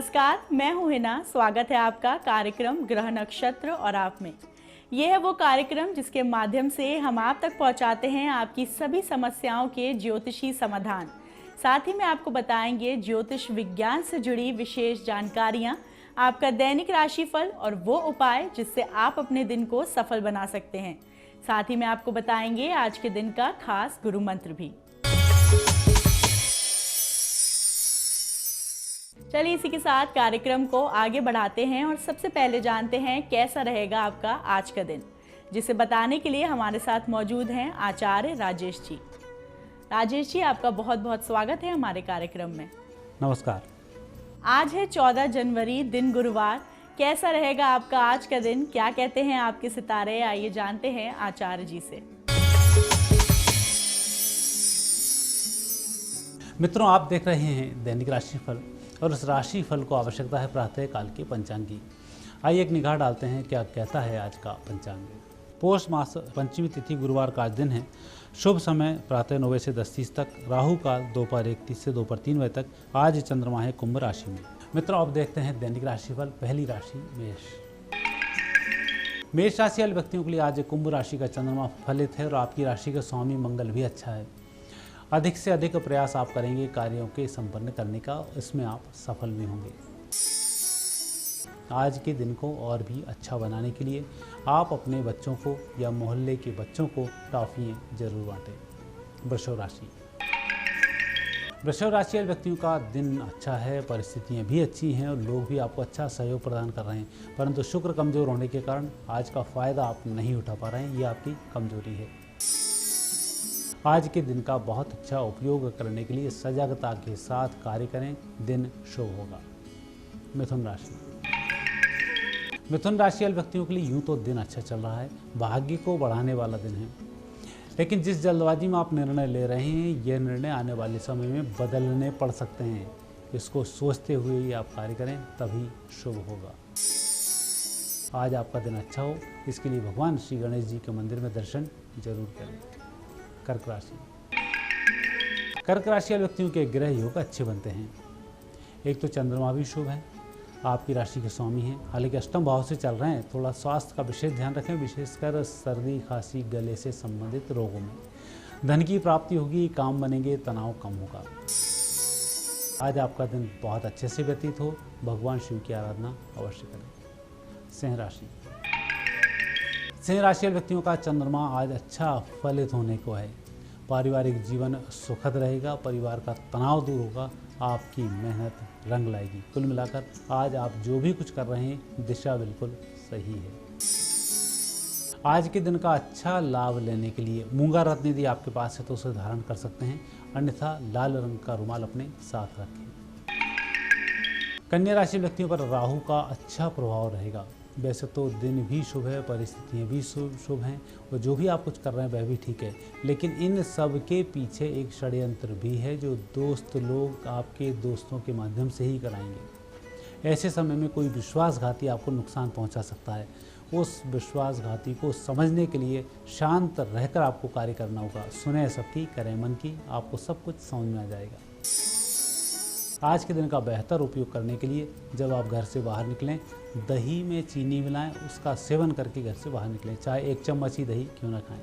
नमस्कार, मैं हूँ हिना। स्वागत है आपका कार्यक्रम ग्रह नक्षत्र और आप में। ये है वो कार्यक्रम जिसके माध्यम से हम आप तक पहुँचाते हैं आपकी सभी समस्याओं के ज्योतिषी समाधान। साथ ही में आपको बताएंगे ज्योतिष विज्ञान से जुड़ी विशेष जानकारियाँ, आपका दैनिक राशिफल और वो उपाय जिससे आप अपने दिन को सफल बना सकते हैं। साथ ही में आपको बताएंगे आज के दिन का खास गुरु मंत्र भी। चलिए इसी के साथ कार्यक्रम को आगे बढ़ाते हैं और सबसे पहले जानते हैं कैसा रहेगा आपका आज का दिन, जिसे बताने के लिए हमारे साथ मौजूद हैं आचार्य राजेश जी। राजेश जी, आपका बहुत बहुत स्वागत है हमारे कार्यक्रम में। नमस्कार। आज है 14 जनवरी, दिन गुरुवार। कैसा रहेगा आपका आज का दिन, क्या कहते हैं आपके सितारे, आइए जानते हैं आचार्य जी से। मित्रों, आप देख रहे हैं दैनिक राशिफल और उस राशि फल को आवश्यकता है प्रातः काल के पंचांग की। आइए एक निगाह डालते हैं क्या कहता है आज का पंचांग। पोष मास पंचमी तिथि गुरुवार का दिन है। शुभ समय प्रातः 9 बजे से 10:30 तक, राहु काल दोपहर 1:30 से दोपहर 3 बजे तक। आज चंद्रमा है कुंभ राशि में। मित्रों, अब देखते हैं दैनिक राशिफल। पहली राशि मेष। मेष राशि वाले व्यक्तियों के लिए आज कुंभ राशि का चंद्रमा फलित है और आपकी राशि का स्वामी मंगल भी अच्छा है। अधिक से अधिक प्रयास आप करेंगे कार्यों के संपन्न करने का, इसमें आप सफल भी होंगे। आज के दिन को और भी अच्छा बनाने के लिए आप अपने बच्चों को या मोहल्ले के बच्चों को टॉफियाँ जरूर बांटें। वृषभ राशि। वृषभ राशि वाले व्यक्तियों का दिन अच्छा है, परिस्थितियाँ भी अच्छी हैं और लोग भी आपको अच्छा सहयोग प्रदान कर रहे हैं, परंतु शुक्र कमजोर होने के कारण आज का फायदा आप नहीं उठा पा रहे हैं। ये आपकी कमजोरी है। आज के दिन का बहुत अच्छा उपयोग करने के लिए सजगता के साथ कार्य करें, दिन शुभ होगा। मिथुन राशि। मिथुन राशि वाले व्यक्तियों के लिए यूं तो दिन अच्छा चल रहा है, भाग्य को बढ़ाने वाला दिन है, लेकिन जिस जल्दबाजी में आप निर्णय ले रहे हैं यह निर्णय आने वाले समय में बदलने पड़ सकते हैं। इसको सोचते हुए ही आप कार्य करें, तभी शुभ होगा। आज आपका दिन अच्छा हो, इसके लिए भगवान श्री गणेश जी के मंदिर में दर्शन जरूर करें। कर्क राशि। कर्क राशि वाले व्यक्तियों के ग्रह योग अच्छे बनते हैं। एक तो चंद्रमा भी शुभ है, आपकी राशि के स्वामी हैं, हालांकि अष्टम भाव से चल रहे हैं। थोड़ा स्वास्थ्य का विशेष ध्यान रखें, विशेषकर सर्दी खांसी गले से संबंधित रोगों में। धन की प्राप्ति होगी, काम बनेंगे, तनाव कम होगा। आज आपका दिन बहुत अच्छे से व्यतीत हो, भगवान शिव की आराधना अवश्य करें। सिंह राशि। सिंह राशि वाले व्यक्तियों का चंद्रमा आज अच्छा फलित होने को है। पारिवारिक जीवन सुखद रहेगा, परिवार का तनाव दूर होगा, आपकी मेहनत रंग लाएगी। कुल मिलाकर आज आप जो भी कुछ कर रहे हैं दिशा बिल्कुल सही है। आज के दिन का अच्छा लाभ लेने के लिए मूंगा रत्न यदि आपके पास है तो उसे धारण कर सकते हैं, अन्यथा लाल रंग का रुमाल अपने साथ रखें। कन्या राशि व्यक्तियों पर राहु का अच्छा प्रभाव रहेगा। वैसे तो दिन भी शुभ है, परिस्थितियाँ भी शुभ हैं और जो भी आप कुछ कर रहे हैं वह भी ठीक है, लेकिन इन सब के पीछे एक षड्यंत्र भी है जो दोस्त लोग आपके दोस्तों के माध्यम से ही कराएंगे। ऐसे समय में कोई विश्वासघाती आपको नुकसान पहुंचा सकता है। उस विश्वासघाती को समझने के लिए शांत रहकर आपको कार्य करना होगा। सुने सबकी, करें मन की, आपको सब कुछ समझ में आ जाएगा। आज के दिन का बेहतर उपयोग करने के लिए जब आप घर से बाहर निकलें, दही में चीनी मिलाएं, उसका सेवन करके घर से बाहर निकलें, चाहे 1 चम्मच ही दही क्यों ना खाएं।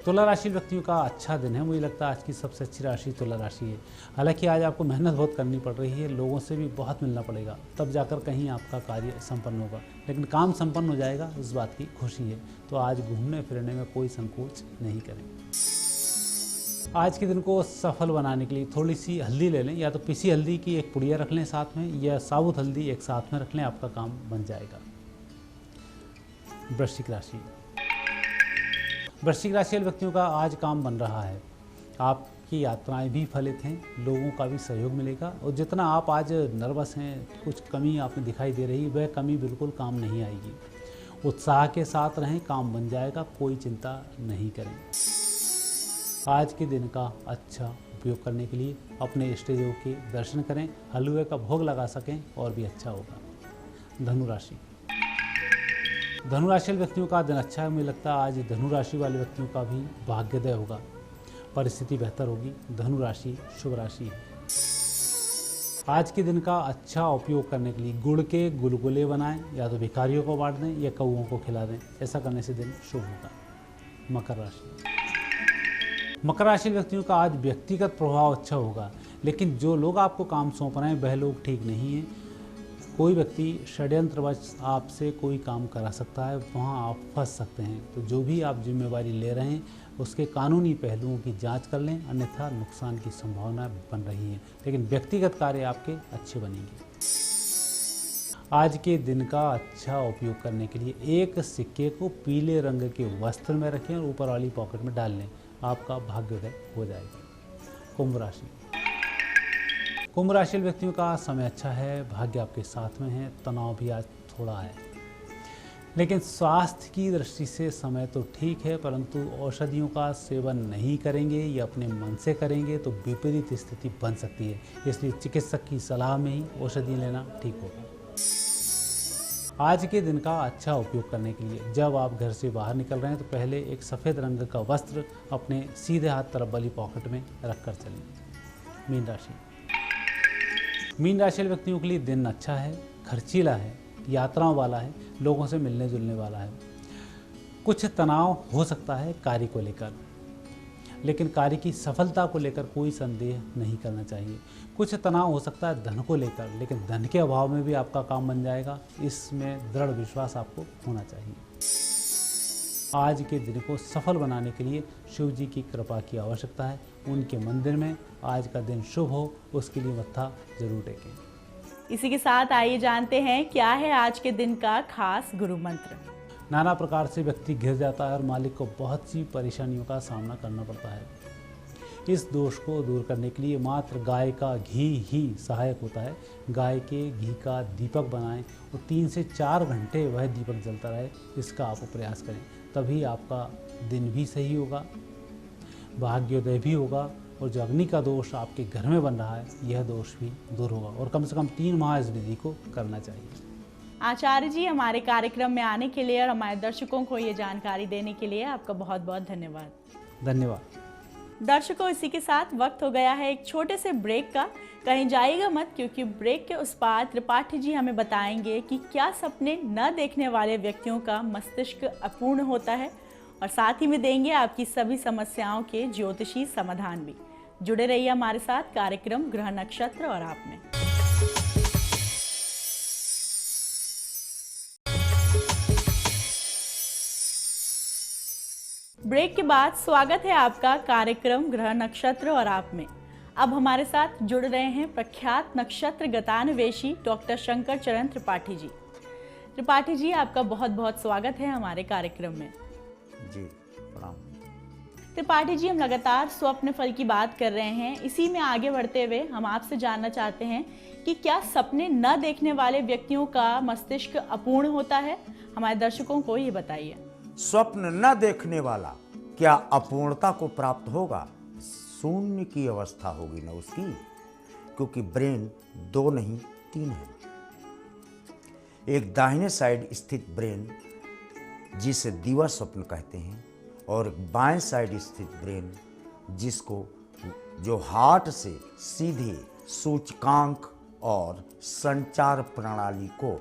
तुला राशि व्यक्तियों का अच्छा दिन है। मुझे लगता है आज की सबसे अच्छी राशि तुला राशि है। हालांकि आज आपको मेहनत बहुत करनी पड़ रही है, लोगों से भी बहुत मिलना पड़ेगा, तब जाकर कहीं आपका कार्य संपन्न होगा, लेकिन काम संपन्न हो जाएगा, इस बात की खुशी है। तो आज घूमने फिरने में कोई संकोच नहीं करें। आज के दिन को सफल बनाने के लिए थोड़ी सी हल्दी ले लें, या तो पिसी हल्दी की एक पुड़िया रख लें साथ में, या साबुत हल्दी एक साथ में रख लें, आपका काम बन जाएगा। वृश्चिक राशि। वृश्चिक राशि वाले व्यक्तियों का आज काम बन रहा है। आपकी यात्राएं भी फलित हैं, लोगों का भी सहयोग मिलेगा और जितना आप आज नर्वस हैं, कुछ कमी आप में दिखाई दे रही है, वह कमी बिल्कुल काम नहीं आएगी। उत्साह के साथ रहें, काम बन जाएगा, कोई चिंता नहीं करें। आज के दिन का अच्छा उपयोग करने के लिए अपने इष्ट देव के दर्शन करें, हलवे का भोग लगा सकें और भी अच्छा होगा। धनु राशि। धनु राशि वाले व्यक्तियों का दिन अच्छा है। मुझे लगता है आज धनु राशि वाले व्यक्तियों का भी भाग्योदय होगा, परिस्थिति बेहतर होगी। धनु राशि शुभ राशि है। आज के दिन का अच्छा उपयोग करने के लिए गुड़ के गुलगुले बनाएं, या तो भिखारियों को बांट दें या कौओं को खिला दें। ऐसा करने से दिन शुभ होगा। मकर राशि। मकर राशि व्यक्तियों का आज व्यक्तिगत प्रभाव अच्छा होगा, लेकिन जो लोग आपको काम सौंप रहे हैं वह लोग ठीक नहीं हैं। कोई व्यक्ति षड्यंत्रवश आपसे कोई काम करा सकता है, वहाँ आप फंस सकते हैं। तो जो भी आप जिम्मेवारी ले रहे हैं उसके कानूनी पहलुओं की जांच कर लें, अन्यथा नुकसान की संभावना बन रही है। लेकिन व्यक्तिगत कार्य आपके अच्छे बनेंगे। आज के दिन का अच्छा उपयोग करने के लिए एक सिक्के को पीले रंग के वस्त्र में रखें और ऊपर वाली पॉकेट में डाल लें, आपका भाग्योदय हो जाएगा। कुंभ राशि। कुंभ राशि व्यक्तियों का समय अच्छा है, भाग्य आपके साथ में है, तनाव भी आज थोड़ा है, लेकिन स्वास्थ्य की दृष्टि से समय तो ठीक है, परंतु औषधियों का सेवन नहीं करेंगे या अपने मन से करेंगे तो विपरीत स्थिति बन सकती है। इसलिए चिकित्सक की सलाह में ही औषधि लेना ठीक होगा। आज के दिन का अच्छा उपयोग करने के लिए जब आप घर से बाहर निकल रहे हैं तो पहले एक सफ़ेद रंग का वस्त्र अपने सीधे हाथ तरफ वाली पॉकेट में रख कर चलें। मीन राशि। मीन राशि व्यक्तियों के लिए दिन अच्छा है, खर्चीला है, यात्राओं वाला है, लोगों से मिलने जुलने वाला है। कुछ तनाव हो सकता है कार्य को लेकर, लेकिन कार्य की सफलता को लेकर कोई संदेह नहीं करना चाहिए। कुछ तनाव हो सकता है धन को लेकर, लेकिन धन के अभाव में भी आपका काम बन जाएगा, इसमें दृढ़ विश्वास आपको होना चाहिए। आज के दिन को सफल बनाने के लिए शिव जी की कृपा की आवश्यकता है। उनके मंदिर में आज का दिन शुभ हो, उसके लिए मत्था जरूर टेकें। इसी के साथ आइए जानते हैं क्या है आज के दिन का खास गुरु मंत्र। नाना प्रकार से व्यक्ति घिर जाता है और मालिक को बहुत सी परेशानियों का सामना करना पड़ता है। इस दोष को दूर करने के लिए मात्र गाय का घी ही सहायक होता है। गाय के घी का दीपक बनाएं और 3 से 4 घंटे वह दीपक जलता रहे, इसका आप प्रयास करें। तभी आपका दिन भी सही होगा, भाग्योदय भी होगा, और जो अग्नि का दोष आपके घर में बन रहा है यह दोष भी दूर होगा। और कम से कम 3 माह इस विधि को करना चाहिए। आचार्य जी, हमारे कार्यक्रम में आने के लिए और हमारे दर्शकों को ये जानकारी देने के लिए आपका बहुत बहुत धन्यवाद। धन्यवाद। दर्शकों, इसी के साथ वक्त हो गया है एक छोटे से ब्रेक का। कहीं जाइएगा मत, क्योंकि ब्रेक के उस पार त्रिपाठी जी हमें बताएंगे कि क्या सपने न देखने वाले व्यक्तियों का मस्तिष्क अपूर्ण होता है, और साथ ही में देंगे आपकी सभी समस्याओं के ज्योतिषी समाधान भी। जुड़े रहिए हमारे साथ कार्यक्रम ग्रह नक्षत्र और आप में। ब्रेक के बाद स्वागत है आपका कार्यक्रम ग्रह नक्षत्र और आप में। अब हमारे साथ जुड़ रहे हैं प्रख्यात नक्षत्र गतान्वेषी डॉक्टर शंकर चरण त्रिपाठी जी। त्रिपाठी जी, आपका बहुत बहुत स्वागत है हमारे कार्यक्रम में। जी प्रणाम। त्रिपाठी जी, हम लगातार स्वप्न फल की बात कर रहे हैं। इसी में आगे बढ़ते हुए हम आपसे जानना चाहते हैं कि क्या सपने न देखने वाले व्यक्तियों का मस्तिष्क अपूर्ण होता है? हमारे दर्शकों को ये बताइए। स्वप्न न देखने वाला क्या अपूर्णता को प्राप्त होगा? शून्य की अवस्था होगी ना उसकी, क्योंकि ब्रेन 2 नहीं 3 है। एक दाहिने साइड स्थित ब्रेन जिसे दिवा स्वप्न कहते हैं, और बाएं साइड स्थित ब्रेन जिसको जो हार्ट से सीधे सूचकांक और संचार प्रणाली को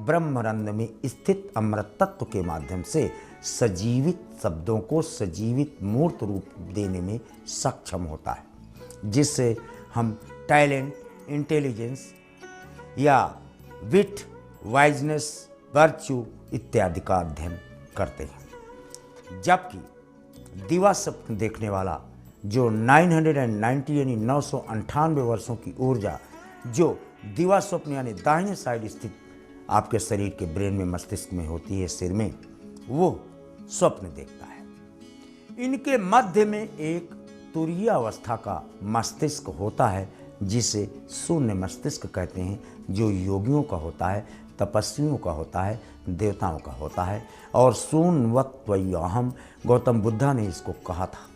ब्रह्मरंध्र में स्थित अमृत तत्व के माध्यम से सजीवित शब्दों को सजीवित मूर्त रूप देने में सक्षम होता है, जिससे हम टैलेंट, इंटेलिजेंस या विट, वाइजनेस, वर्च्यू इत्यादि का अध्ययन करते हैं। जबकि दिवा स्वप्न देखने वाला जो 990 यानी 998 वर्षों की ऊर्जा जो दिवा स्वप्न यानी दाहिने साइड स्थित आपके शरीर के ब्रेन में, मस्तिष्क में होती है, सिर में, वो स्वप्न देखता है। इनके मध्य में एक तुरीय अवस्था का मस्तिष्क होता है जिसे शून्य मस्तिष्क कहते हैं, जो योगियों का होता है, तपस्वियों का होता है, देवताओं का होता है। और शून्यवत्वयहम, गौतम बुद्धा ने इसको कहा था,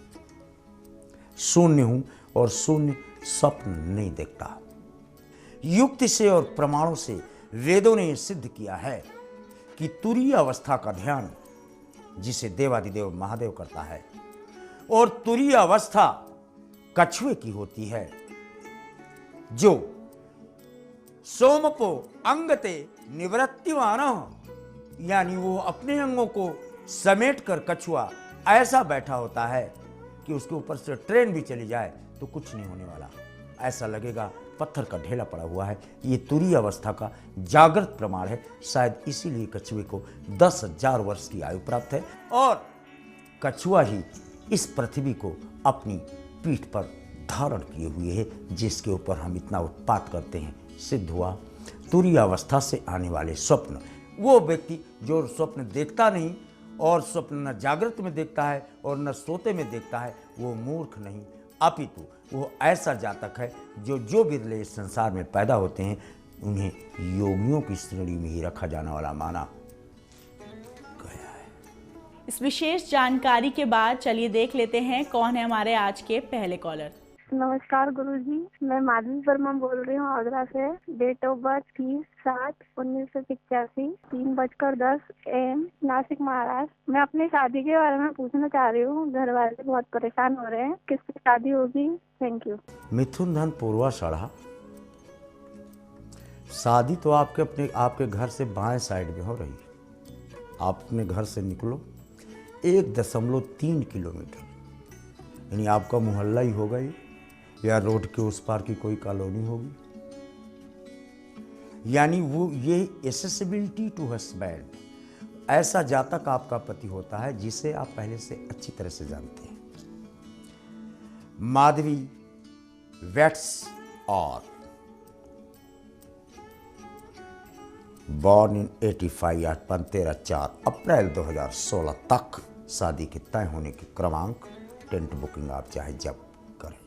शून्य हूं और शून्य स्वप्न नहीं देखता। युक्ति से और प्रमाणों से वेदों ने सिद्ध किया है कि तुरीय अवस्था का ध्यान जिसे देवादिदेव महादेव करता है, और तुरीय अवस्था कछुए की होती है जो सोमपो अंगते निवृत्तिवान, यानी वो अपने अंगों को समेट कर कछुआ ऐसा बैठा होता है कि उसके ऊपर से ट्रेन भी चली जाए तो कुछ नहीं होने वाला, ऐसा लगेगा पत्थर का ढेला पड़ा हुआ है। ये तुरीय अवस्था का जागृत प्रमाण है। शायद इसीलिए कछुए को 10,000 वर्ष की आयु प्राप्त है और कछुआ ही इस पृथ्वी को अपनी पीठ पर धारण किए हुए है, जिसके ऊपर हम इतना उत्पात करते हैं। सिद्ध हुआ तुरीय अवस्था से आने वाले स्वप्न, वो व्यक्ति जो स्वप्न देखता नहीं और स्वप्न न जागृत में देखता है और न सोते में देखता है, वो मूर्ख नहीं अपितु वो ऐसा जातक है जो बिरले इस संसार में पैदा होते हैं उन्हें योगियों की श्रेणी में ही रखा जाने वाला माना गया है। इस विशेष जानकारी के बाद चलिए देख लेते हैं कौन है हमारे आज के पहले कॉलर। नमस्कार गुरुजी, मैं माधवी वर्मा बोल रही हूँ आगरा से। Date of birth 30/7/1985, 3:10 AM, Nashik Maharashtra. मैं अपनी शादी के बारे में पूछना चाह रही हूँ। घर वाले बहुत परेशान हो रहे हैं, किससे शादी होगी? Thank you. मिथुन धन पूर्वाषाढ़ा, शादी तो आपके घर से बाएं साइड में हो रही है। आप अपने घर से निकलो 1.3 किलोमीटर, यानी आपका मोहल्ला ही होगा ये, या रोड के उस पार की कोई कॉलोनी होगी, यानी वो ये एसेसिबिलिटी टू हस्बैंड, ऐसा जातक आपका पति होता है जिसे आप पहले से अच्छी तरह से जानते हैं। माधवी वेट्स और बॉर्न इन 85 या 13/4 अप्रैल 2016 तक शादी के तय होने के क्रमांक, टेंट बुकिंग आप चाहे जब करें।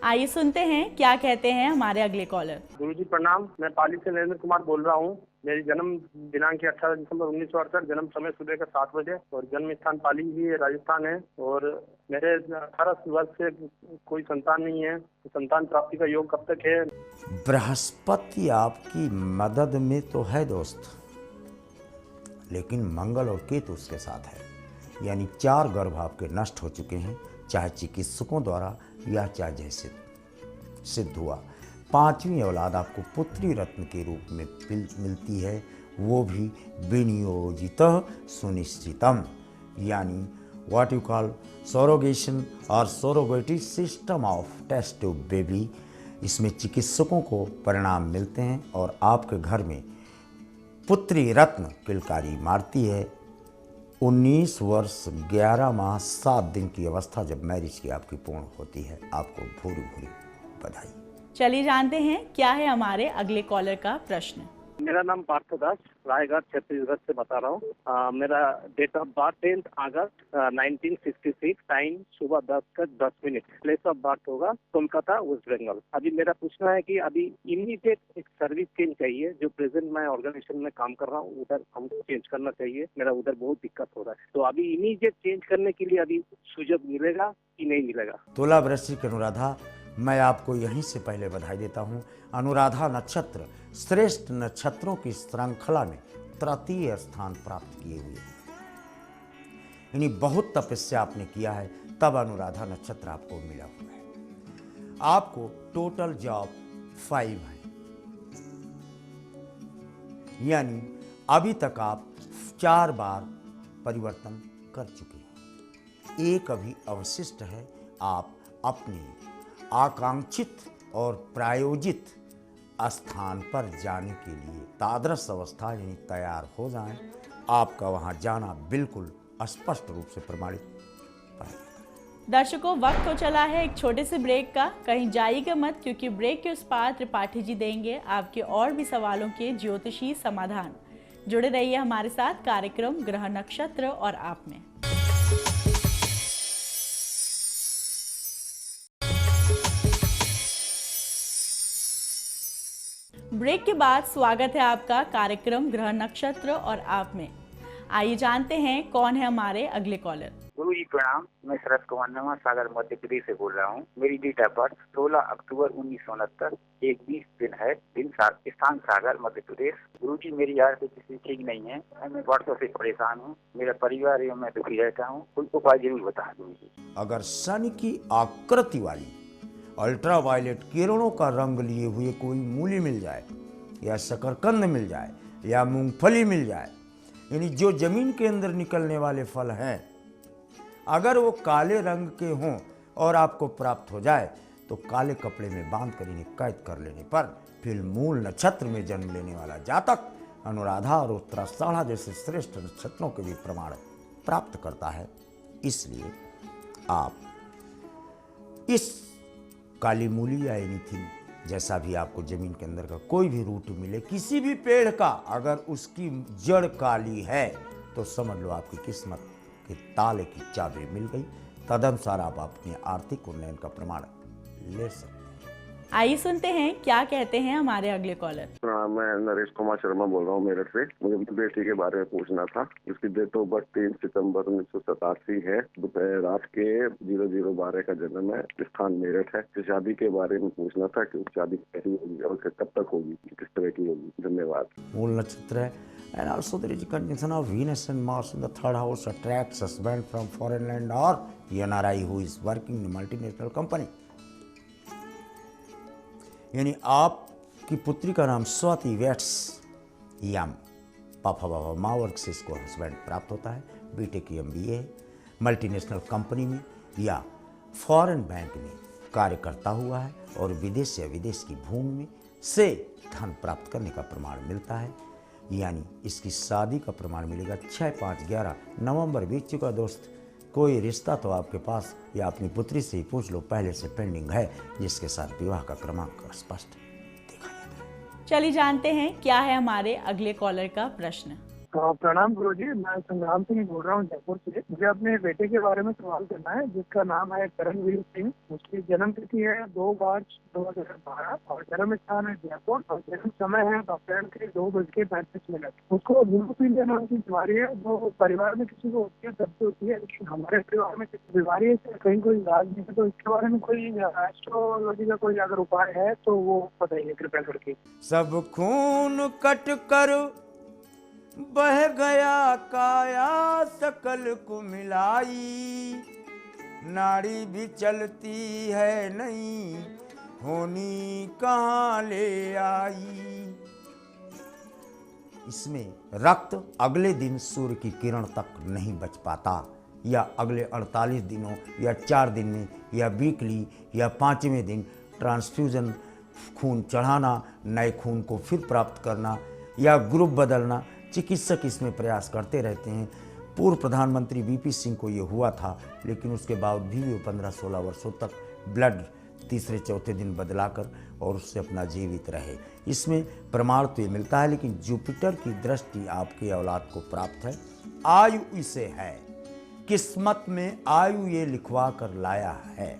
आइए सुनते हैं क्या कहते हैं हमारे अगले कॉलर। गुरुजी प्रणाम, मैं पाली से नरेंद्र कुमार बोल रहा हूँ। मेरी जन्म दिनांक 18 दिसंबर 1968, जन्म समय सुबह का 7 बजे और जन्म स्थान पाली ही है, राजस्थान है। और मेरे 18 वर्ष से कोई संतान नहीं है, तो संतान प्राप्ति का योग कब तक है? बृहस्पति आपकी मदद में तो है दोस्त, लेकिन मंगल और केतु उसके साथ है, यानी 4 गर्भ आपके नष्ट हो चुके हैं, चाहे चिकित्सकों द्वारा या चाहे जैसे सिद्ध हुआ। 5वीं औलाद आपको पुत्री रत्न के रूप में मिलती है, वो भी विनियोजित सुनिश्चितम, यानी व्हाट यू कॉल सरोगेशन और surrogacy system of test tube baby. इसमें चिकित्सकों को परिणाम मिलते हैं और आपके घर में पुत्री रत्न किलकारी मारती है। 19 वर्ष 11 माह 7 दिन की अवस्था जब मैरिज की आपकी पूर्ण होती है, आपको भूरी भूरी बधाई। चलिए जानते हैं क्या है हमारे अगले कॉलर का प्रश्न। मेरा नाम पार्थदास, रायगढ़ छत्तीसगढ़ से बता रहा हूँ। मेरा डेट ऑफ बर्थ 10 अगस्त 1966, टाइम सुबह 10:10, प्लेस ऑफ बर्थ होगा कोलकाता, वेस्ट बंगाल। अभी मेरा पूछना है कि अभी इमीडिएट एक सर्विस चेंज चाहिए। जो प्रेजेंट मैं ऑर्गेनाइजेशन में काम कर रहा हूँ उधर हमको चेंज करना चाहिए, मेरा उधर बहुत दिक्कत हो रहा है। तो अभी इमीडिएट चेंज करने के लिए अभी सुजग मिलेगा कि नहीं मिलेगा? तुला वृश्चिक अनुराधा, मैं आपको यहीं से पहले बधाई देता हूँ। अनुराधा नक्षत्र श्रेष्ठ नक्षत्रों की श्रृंखला में तृतीय स्थान प्राप्त किए हुए, यानी बहुत तपस्या आपने किया है, तब अनुराधा नक्षत्र आपको मिला हुआ है। आपको टोटल जॉब 5 है, यानी अभी तक आप 4 बार परिवर्तन कर चुके हैं। एक अभी अवशिष्ट है, आप अपने आकांक्षित और प्रायोजित स्थान पर जाने के लिए तादृश अवस्था यानी तैयार हो जाएं। आपका वहां जाना बिल्कुल स्पष्ट रूप से प्रमाणित पाएगा। दर्शकों, वक्त हो चला है एक छोटे से ब्रेक का, कहीं जाइएगा मत, क्योंकि ब्रेक के उस पार त्रिपाठी जी देंगे आपके और भी सवालों के ज्योतिषी समाधान। जुड़े रहिए हमारे साथ कार्यक्रम ग्रह नक्षत्र और आप में। ब्रेक के बाद स्वागत है आपका कार्यक्रम ग्रह नक्षत्र और आप में। आइए जानते हैं कौन है हमारे अगले कॉलर। गुरु जी प्रणाम, मैं शरद कुमार नवा सागर मध्य प्रदेश से बोल रहा हूँ। मेरी डेट ऑफ बर्थ 16 अक्टूबर 1969, 1:20 दिन है, स्थान सागर मध्य प्रदेश। गुरु जी मेरी आर्थिक स्थिति ठीक नहीं है, मैं वर्षों से परेशान हूँ, मेरा परिवार एवं मैं दुखी रहता हूँ, कोई उपाय जरूर बताएं गुरु जी। अगर शनि की आकृति वाली अल्ट्रावायलेट किरणों का रंग लिए हुए कोई मूली मिल जाए, या शकरकंद मिल जाए या मूंगफली मिल जाए, यानी जो जमीन के अंदर निकलने वाले फल हैं, अगर वो काले रंग के हों और आपको प्राप्त हो जाए तो काले कपड़े में बांध कर इन्हें कैद कर लेने पर फिर मूल नक्षत्र में जन्म लेने वाला जातक अनुराधा और उत्तराषाढ़ा जैसे श्रेष्ठ नक्षत्रों के भी प्रमाण प्राप्त करता है। इसलिए आप इस काली मूली या एनीथिंग, जैसा भी आपको जमीन के अंदर का कोई भी रूट मिले, किसी भी पेड़ का, अगर उसकी जड़ काली है तो समझ लो आपकी किस्मत के ताले की चाबी मिल गई। तदनुसार आप अपने आर्थिक उन्नयन का प्रमाण ले सकते हैं। आइए सुनते हैं क्या कहते हैं हमारे अगले कॉलर। मैं नरेश कुमार शर्मा बोल रहा हूँ मेरठ से। मुझे अपनी बेटी के बारे में पूछना था। उसकी डेट ऑफ बर्थ 3 सितंबर 1987 है। दोपहर रात के 00:12 का जन्म है। स्थान मेरठ है। शादी के बारे में पूछना था कि शादी कैसी होगी और कब तक होगी, किस तरह की होगी। धन्यवाद। मूल नक्षत्र है। And also there is a conjunction of Venus and Mars in the third house attracts husband from foreign land or NRI who is working in a multinational company। यानी आपकी पुत्री का नाम स्वाति वैट्स या पापा बाबा माँ वर्ग से इसको हस्बैंड प्राप्त होता है। बीटेक MBA है, मल्टीनेशनल कंपनी में या फॉरेन बैंक में कार्य करता हुआ है और विदेश या विदेश की भूमि में से धन प्राप्त करने का प्रमाण मिलता है। यानी इसकी शादी का प्रमाण मिलेगा 6, 5, 11 नवंबर बीत चुका दोस्त। कोई रिश्ता तो आपके पास या अपनी पुत्री से ही पूछ लो, पहले से पेंडिंग है, जिसके साथ विवाह का क्रमांक स्पष्ट देखा जाता है। चलिए जानते हैं क्या है हमारे अगले कॉलर का प्रश्न। प्रणाम गुरुजी, मैं संग्राम सिंह बोल रहा हूँ जयपुर से। मुझे अपने बेटे के बारे में सवाल करना है, जिसका नाम है करणवीर सिंह। उसकी जन्म तिथि है 2 मार्च 2012 और जन्म स्थान है जयपुर और जन्म समय है दोपहर के 2:35। उसको हीमोफीलिया नाम की बीमारी है, जो परिवार में किसी को होती है सबसे होती है, लेकिन हमारे परिवार में किसी बीमारी से कहीं कोई इलाज नहीं है। तो इसके बारे में कोई एस्ट्रोलॉजी का कोई अगर उपाय है तो वो बताइए कृपया करके। सब खून कट कर बह गया काया सकल को मिलाई, नाड़ी भी चलती है नहीं होनी कहाँ ले आई। इसमें रक्त अगले दिन सूर्य की किरण तक नहीं बच पाता, या अगले 48 दिनों या 4 दिन में या वीकली या 5वें दिन ट्रांसफ्यूजन खून चढ़ाना, नए खून को फिर प्राप्त करना या ग्रुप बदलना। चिकित्सक इसमें प्रयास करते रहते हैं। पूर्व प्रधानमंत्री VP सिंह को ये हुआ था, लेकिन उसके बावजूद भी वो 15-16 वर्षों तक ब्लड 3-4 दिन बदलाकर और उससे अपना जीवित रहे। इसमें प्रमाण तो ये मिलता है, लेकिन जुपिटर की दृष्टि आपकी औलाद को प्राप्त है। आयु इसे है, किस्मत में आयु ये लिखवा कर लाया है।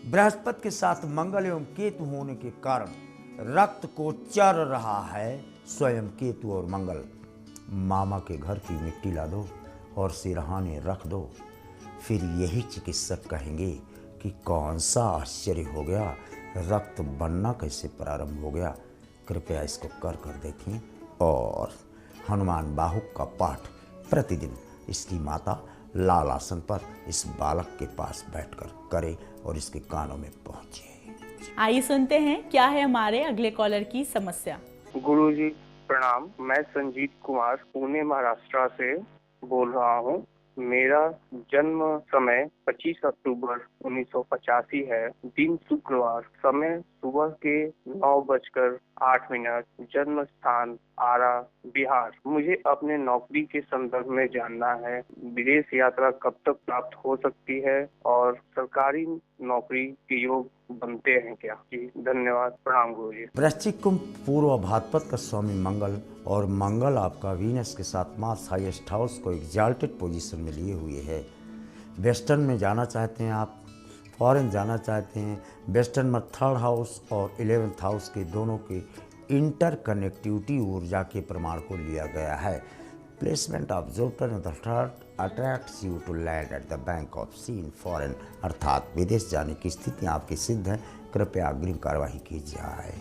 बृहस्पति के साथ मंगल एवं केतु होने के कारण रक्त को चर रहा है स्वयं केतु और मंगल। मामा के घर की मिट्टी ला दो और सिरहाने रख दो, फिर यही चिकित्सक कहेंगे कि कौन सा आश्चर्य हो गया, रक्त बनना कैसे प्रारंभ हो गया। कृपया इसको कर कर देखें और हनुमान बाहुक का पाठ प्रतिदिन इसकी माता लाल आसन पर इस बालक के पास बैठकर करे और इसके कानों में पहुंचे। आइए सुनते हैं क्या है हमारे अगले कॉलर की समस्या। गुरुजी प्रणाम, मैं संजीत कुमार पुणे महाराष्ट्र से बोल रहा हूँ। मेरा जन्म समय 25 अक्टूबर 1985 है। दिन शुक्रवार, समय सुबह के 9:08। जन्म स्थान आरा, बिहार। मुझे अपने नौकरी के संदर्भ में जानना है, विदेश यात्रा कब तक प्राप्त हो सकती है और सरकारी नौकरी के योग बनते हैं क्या? जी धन्यवाद, प्रणाम गुरुजी। वृश्चिक कुंभ पूर्व भाद्रपद का स्वामी मंगल, और मंगल आपका वीनस के साथ मार्स हाईएस्ट हाउस को एग्जाल्टेड पोजीशन में लिए हुए है। वेस्टर्न में जाना चाहते हैं आप, फॉरेन जाना चाहते हैं। वेस्टर्न में 3rd हाउस और 11th हाउस के दोनों के इंटरकनेक्टिविटी ऊर्जा के प्रमाण को लिया गया है। Placement of Jupiter in the third attracts you to land at the bank of sea in foreign, अर्थात विदेश जाने की स्थिति आपकी सिद्ध है। कृपया अग्रिम कार्यवाही कीजिए।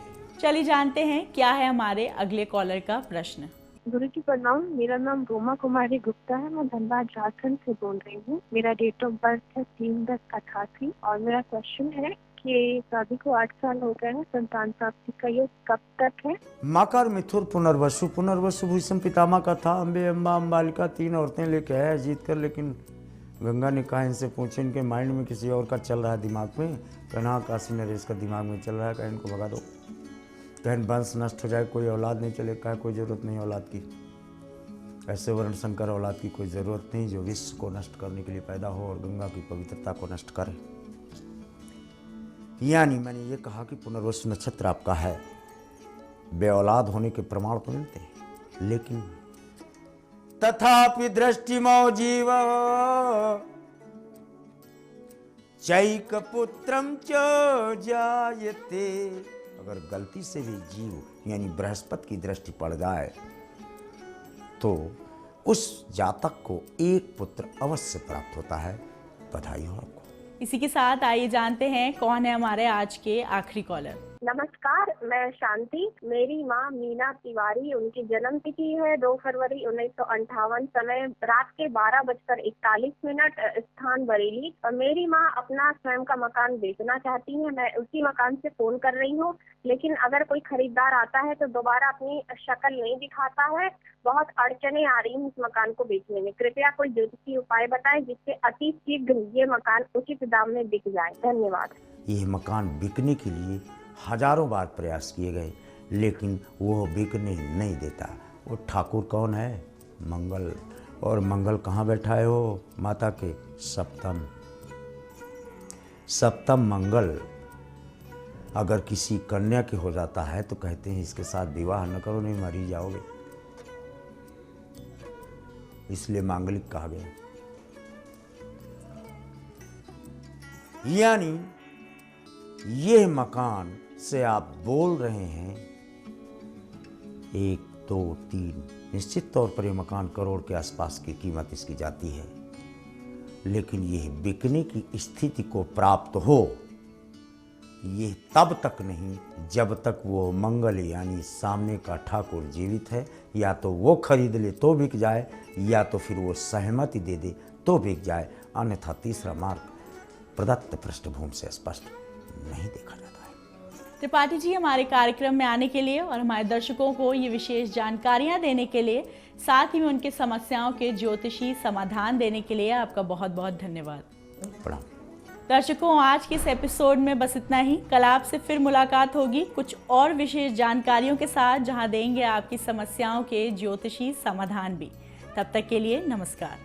चलिए जानते हैं क्या है हमारे अगले कॉलर का प्रश्न। गुरु जी प्रणाम, मेरा नाम रोमा कुमारी गुप्ता है। मैं धनबाद झारखंड से बोल रही हूँ। मेरा डेट ऑफ बर्थ है 3/10/88 और मेरा क्वेश्चन है कि शादी को 8 साल हो गए हैं, संतान प्राप्ति का योग कब तक है? मकर मिथुन पुनर्वसु, पुनर्वसु भूषम पितामह का था। अम्बे अम्बा अम्बालिका 3 औरतें लेके आया जीत कर, लेकिन गंगा ने कहा इनसे पूछे, इनके माइंड में किसी और का चल रहा है, दिमाग में। कहना काशी नरेश का दिमाग में चल रहा है, कहीं इनको भगा दो, कहीं वंश नष्ट हो जाए, कोई औलाद नहीं चले। कहा कोई ज़रूरत नहीं औलाद की, ऐसे वर्ण संकर औलाद की कोई ज़रूरत नहीं जो विश्व को नष्ट करने के लिए पैदा हो और गंगा की पवित्रता को नष्ट करे। यानी मैंने ये कहा कि पुनर्वसु नक्षत्र आपका है, बे औलाद होने के प्रमाण तो मिलते हैं, लेकिन तथापि दृष्टिमो जीव चैक पुत्रम च जायते। अगर गलती से भी जीव यानी बृहस्पति की दृष्टि पड़ जाए तो उस जातक को एक पुत्र अवश्य प्राप्त होता है। बधाई हो आपको। इसी के साथ आइए जानते हैं कौन है हमारे आज के आखिरी कॉलर। नमस्कार, मैं शांति। मेरी माँ मीना तिवारी, उनकी जन्म तिथि है 2 फरवरी 1958, समय रात के 12:41, स्थान बरेली। मेरी माँ अपना स्वयं का मकान बेचना चाहती हैं। मैं उसी मकान से फोन कर रही हूँ, लेकिन अगर कोई खरीदार आता है तो दोबारा अपनी शक्ल नहीं दिखाता है। बहुत अड़चने आ रही हैं इस मकान को बेचने में। कृपया कोई ज्योतिषी उपाय बताएं जिससे अति शीघ्र ये मकान उचित दाम में बिक जाए। धन्यवाद। यह मकान बिकने के लिए हजारों बार प्रयास किए गए, लेकिन वो बिकने नहीं देता। वो ठाकुर कौन है? मंगल। और मंगल कहाँ बैठा है? वो माता के सप्तम मंगल। अगर किसी कन्या के हो जाता है तो कहते हैं इसके साथ विवाह न करो, नहीं मर ही जाओगे, इसलिए मांगलिक कहा गया। यानी यह मकान से आप बोल रहे हैं 1, 2, 3, निश्चित तौर पर यह मकान करोड़ के आसपास की कीमत इसकी जाती है, लेकिन यह बिकने की स्थिति को प्राप्त हो यह तब तक नहीं जब तक वो मंगल यानी सामने का ठाकुर जीवित है। या तो वो खरीद ले तो बिक जाए, या तो फिर वो सहमति दे दे तो बिक जाए, अन्यथा तीसरा मार्ग प्रदत्त पृष्ठभूमि से स्पष्ट नहीं देखा जाता है। त्रिपाठी जी, हमारे कार्यक्रम में आने के लिए और हमारे दर्शकों को ये विशेष जानकारियां देने के लिए, साथ ही में उनकी समस्याओं के ज्योतिषी समाधान देने के लिए आपका बहुत बहुत धन्यवाद। प्रणाम। दर्शकों, आज के इस एपिसोड में बस इतना ही। कल आपसे फिर मुलाकात होगी कुछ और विशेष जानकारियों के साथ, जहां देंगे आपकी समस्याओं के ज्योतिषी समाधान भी। तब तक के लिए नमस्कार।